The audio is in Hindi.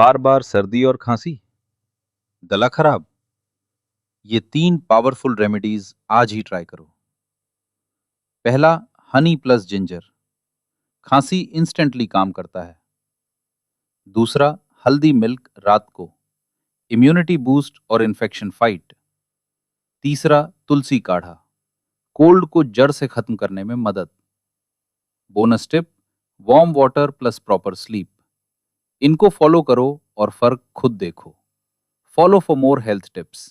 बार बार सर्दी और खांसी, गला खराब, ये 3 पावरफुल रेमेडीज आज ही ट्राई करो। पहला, हनी प्लस जिंजर, खांसी इंस्टेंटली काम करता है। दूसरा, हल्दी मिल्क रात को, इम्यूनिटी बूस्ट और इन्फेक्शन फाइट। तीसरा, तुलसी काढ़ा, कोल्ड को जड़ से खत्म करने में मदद। Bonus tip, warm water plus proper sleep. इनको फॉलो करो और फर्क खुद देखो। Follow for more health tips.